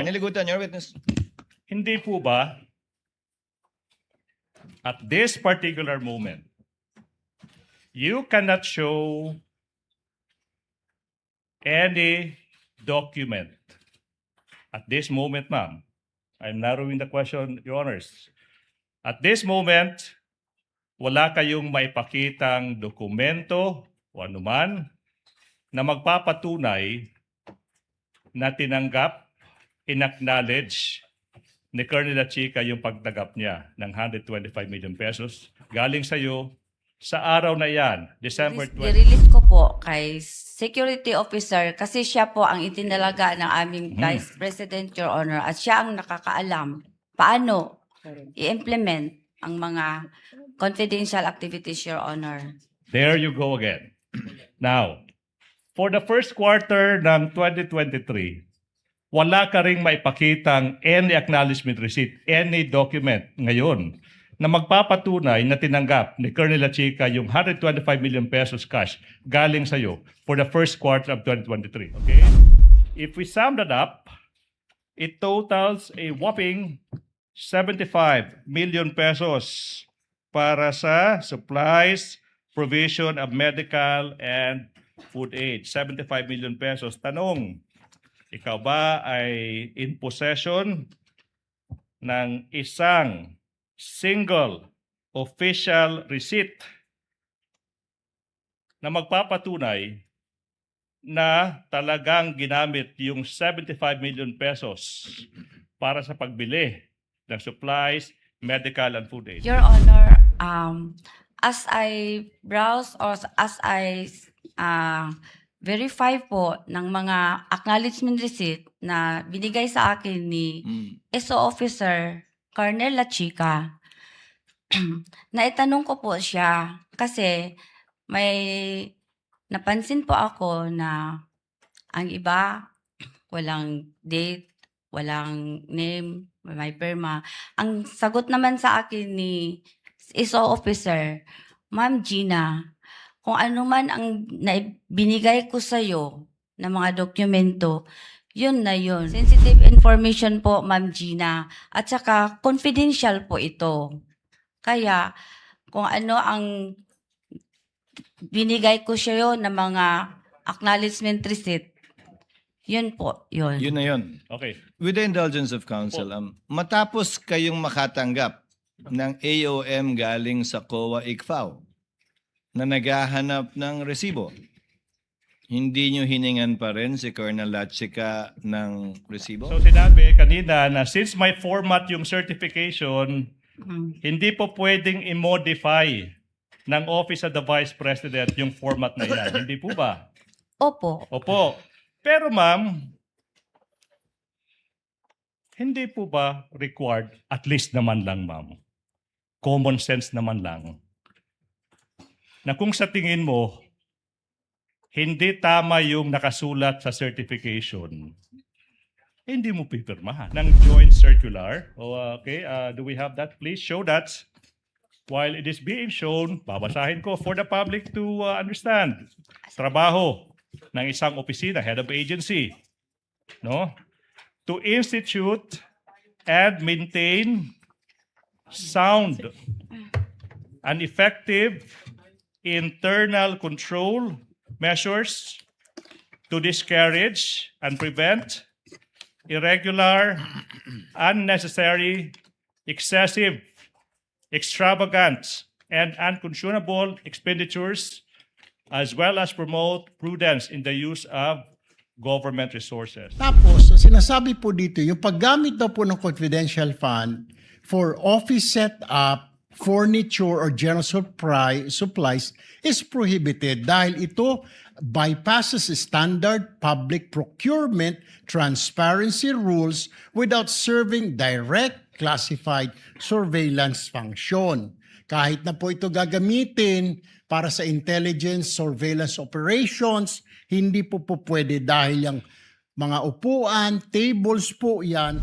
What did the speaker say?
Niligutan, your witness. Hindi po ba at this particular moment, you cannot show any document at this moment, ma'am. I'm narrowing the question, Your Honors. At this moment, wala kayong maipakitang dokumento o anuman na magpapatunay na tinanggap, inacknowledge ni Colonel Lachica yung pagtanggap niya ng 125 million pesos galing sa iyo sa araw na yan, December 20. I-release ko po kay security officer kasi siya po ang itinalaga ng aming Vice President, Your Honor, at siya ang nakakaalam paano i-implement ang mga confidential activities, Your Honor. There you go again. Now, for the first quarter ng 2023, wala ka ring maipakitang any acknowledgement receipt, any document ngayon na magpapatunay na tinanggap ni Colonel Lachica yung 125 million pesos cash galing sa iyo for the first quarter of 2023. Okay? If we sum that up, it totals a whopping 75 million pesos para sa supplies, provision of medical and food aid. 75 million pesos. Tanong, ikaw ba ay in possession ng isang single official receipt na magpapatunay na talagang ginamit yung 75 million pesos para sa pagbili ng supplies, medical and food aid? Your Honor, as I browse or as I verify po ng mga acknowledgement receipt na binigay sa akin ni SO Officer Colonel Lachica, naitanong ko po siya kasi may napansin po ako na ang iba walang date, walang name, may perma. Ang sagot naman sa akin ni SO Officer, Ma'am Gina, kung ano man ang binigay ko sa iyo na mga dokumento, yun na yun. Sensitive information po, Ma'am Gina. At saka confidential po ito. Kaya kung ano ang binigay ko sa iyo na mga acknowledgement receipt, yun po, yun. Yun na yun. Okay. With the indulgence of counsel, matapos kayong makatanggap ng AOM galing sa COA ICFAO na naghahanap ng resibo, hindi nyo hiningan pa rin si Colonel Lachica ng resibo? So sinabi kanina na since may format yung certification, hindi po pwedeng i-modify ng Office of the Vice President yung format na yan. Hindi po ba? Opo. Opo. Pero ma'am, hindi po ba required, at least naman lang ma'am, common sense naman lang, na kung sa tingin mo, hindi tama yung nakasulat sa certification, hindi mo pipirmahan ng joint circular. Okay, do we have that? Please show that. While it is being shown, babasahin ko for the public to understand. Trabaho ng isang opisina, head of agency, no? To institute and maintain sound and effective internal control measures to discourage and prevent irregular, unnecessary, excessive, extravagant, and unconscionable expenditures, as well as promote prudence in the use of government resources. Tapos, sinasabi po dito, yung paggamit daw po ng confidential fund for office setup, furniture, or general supplies is prohibited dahil ito bypasses standard public procurement transparency rules without serving direct classified surveillance function. Kahit na po ito gagamitin para sa intelligence surveillance operations, hindi po pwede dahil yung mga upuan, tables po yan,